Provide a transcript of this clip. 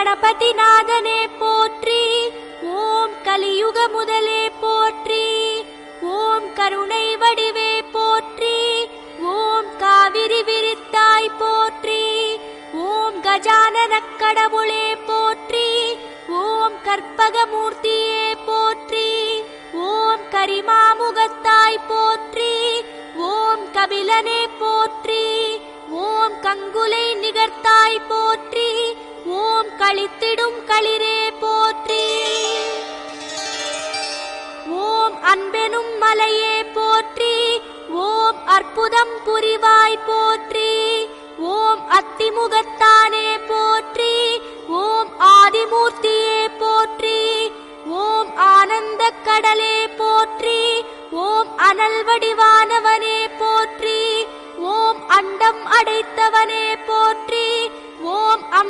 கணபதி நாதனே போற்றி. ஓம் கலியுக முதலே போற்றி. ஓம் கருணை வடிவே போற்றி. ஓம் காவிரி விரித்தாய் போற்றி. ஓம் கஜானனக் கடவுளே போற்றி. ஓம் கற்பகமூர்த்தியே போற்றி. ஓம் கரிமாமுகத்தாய் போற்றி. ஓம் கபிலனே போற்றி. ஓம் கங்குலை நிகர்த்தாய் போற்றி.